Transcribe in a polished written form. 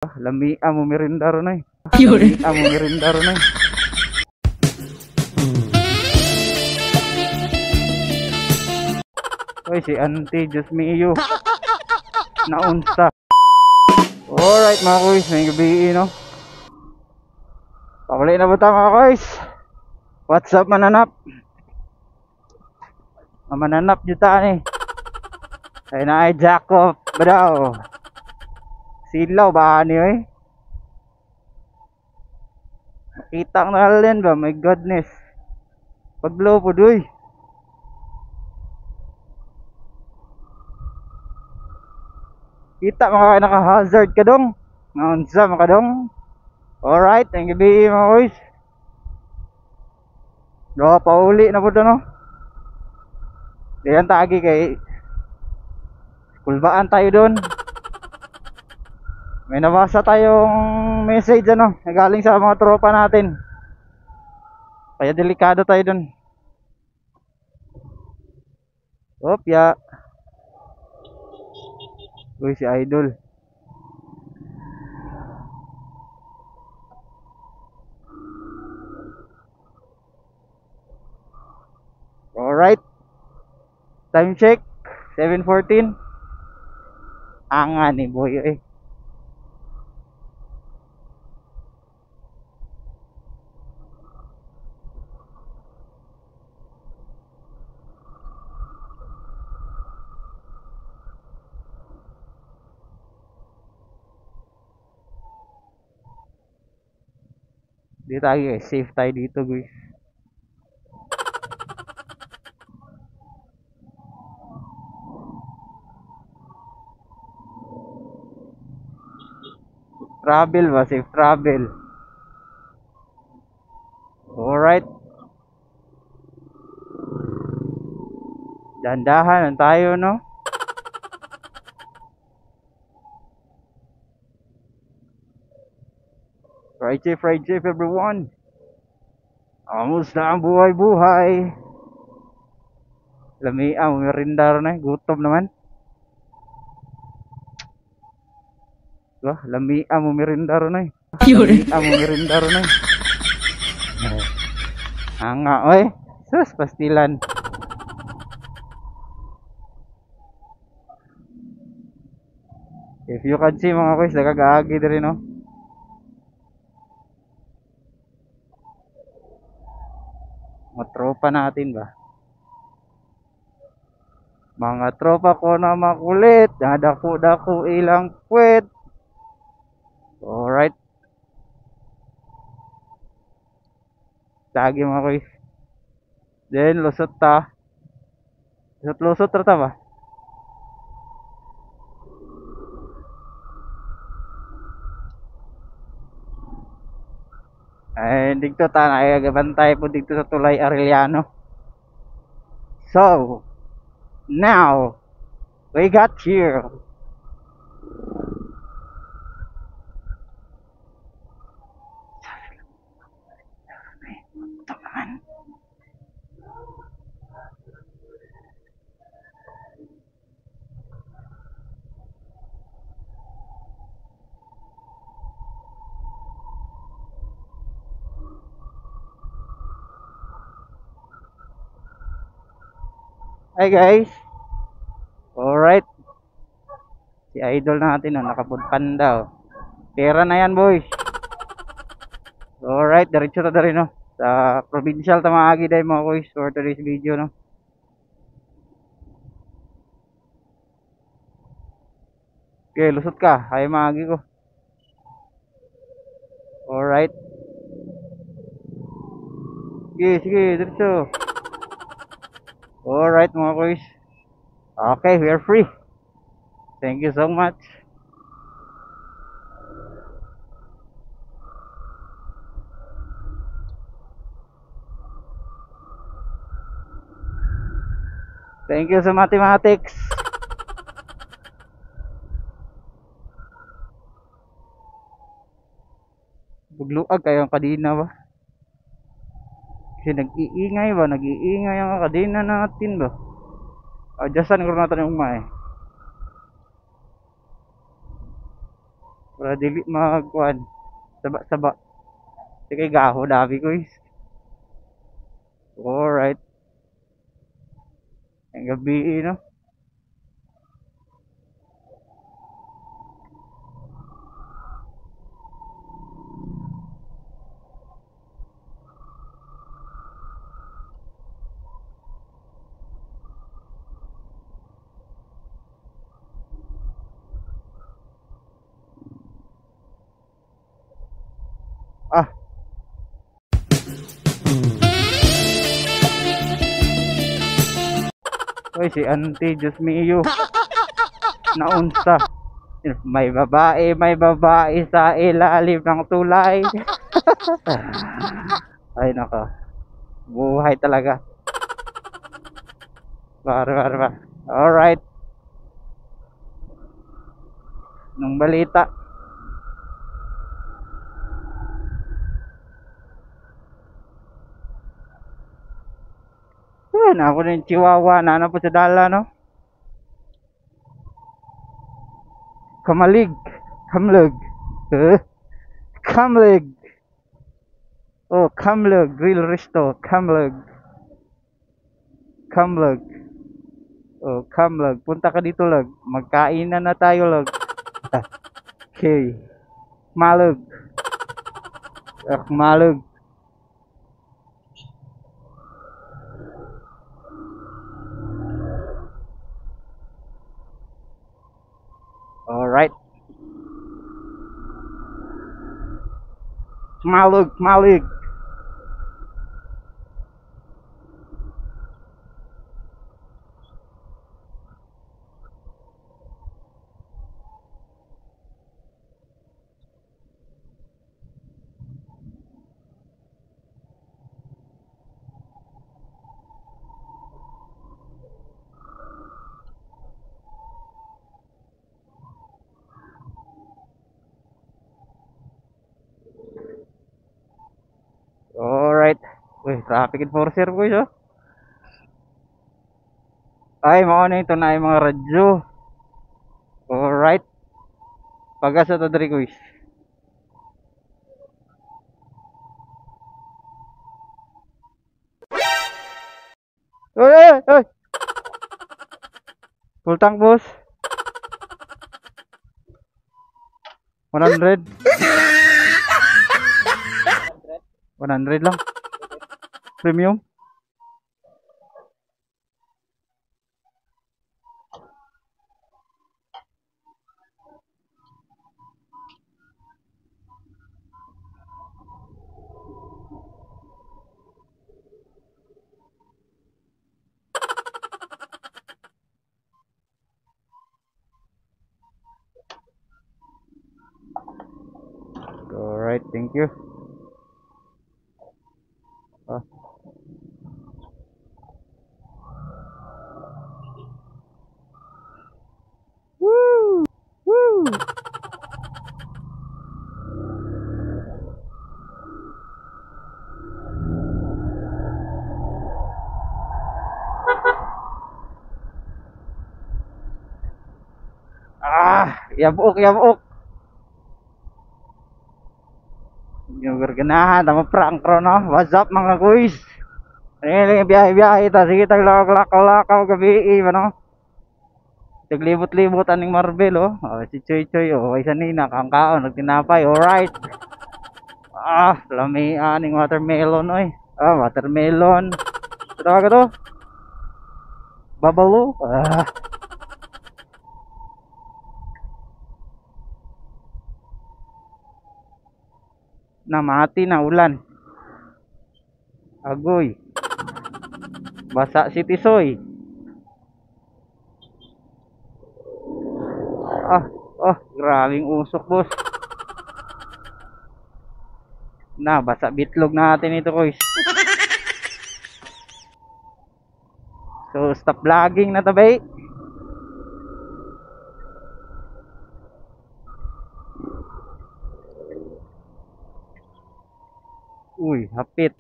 Lami mo merindaro na eh. Yun. Lami mo merindaro na eh. Oy, si Auntie Diyos mio. Naunsa. Alright mga kuys, may gabi no. Pabalik na ba tayo mga kuys? What's up mananap? Mananap dito ni. Ay na ay Jacob ba daw? Silaw ba niyo eh? Makita ang nahalin ba? My goodness. Paglow po doy. Kita mga naka-hazard ka dong. Naunsa mga dong. Alright, ang gabi mga boys. Do pauli na po to no. Diyan tagi kay kulbaan tayo doon. May nabasa tayong message ano, galing sa mga tropa natin. Kaya delikado tayo doon. Opya. Uy, si Idol. Alright. Time check 7:14. Anga ni boy eh. Dito tayo guys, safe tayo dito guys. Travel ba? Safe travel. Alright. Dandahan tayo no. Fried safe everyone. Kamusta ang buhay-buhay? Lami merindar na, gutom naman. Wah, lami mo merindar na. Lami mo merindar na. Anga oy. Sus pastilan. If you can see mga kuys, nagagaagi din no. Mga tropa natin ba? Mga tropa ko na makulit, dadako-dako ilang puwet. Alright. Tagi mga kuys. Then lusot ta. Lusot ta ba? Ay, dito ta nagabantay po dito sa Tulay Arellano. So, now we got here. Hi guys. Alright. Si Idol natin nakapudpan daw. Pera na yan boys. Alright, diretso ta rin no. Sa provincial tamaagi dahil mga boys for today's video no. Okay, lusot ka. Hay maagi ko. Alright. Sige, diretso. Alright mga boys. Okay, we are free. Thank you so much. Thank you sa mathematics. Bugluag kayo ang kadina ba? Kasi nag-iingay ang kadina natin ba? Adjustan ko natin yung umay. Para dili magkuan. Saba-saba. Sige gaho dabi ko is. Alright. Ang gabi no. Ah. Uy, si Auntie, Diyos mio. Naunsa. May babae sa ilalim ng tulay. Ay nako. Buhay talaga. Barbar. Alright. Nung balita. Yan, ako na yung chihuahua na po sa dala, no? Kamalig. Kamlug. Kamlug. Oh, Kamlug. Grill Resto. Kamlug. Kamlug. Oh, Kamlug. Punta ka dito, log. Magkainan na tayo, log. Okay. Malug. Malug. Alright. Malug. Alright. Uy, traffic enforcer po yun. Ay, mauna ito na yung mga radyo. Alright. Pag-asa to dari guys. Uy! Full tank, boss. 100. 100 lang. Premium. Alright, thank you. Ah. Woo! Woo! Yabok. Yung ganahan, tama prank ro no. What's up mga kuis? Ano biyahe ta, sige taglakaw gabi no. Taglibot-libot aning Marvel oh. Oh si Choy oh, ay sanina kangkaon nagtinapay. Alright. Lami aning watermelon oy. Watermelon. Ito ka to? Babalo. Namati na ulan. Agoy. Basa si Tisoy. Grabing usok, boss. Basa bitlog natin ito, guys. So, stop vlogging na tabay. Uy, hapit.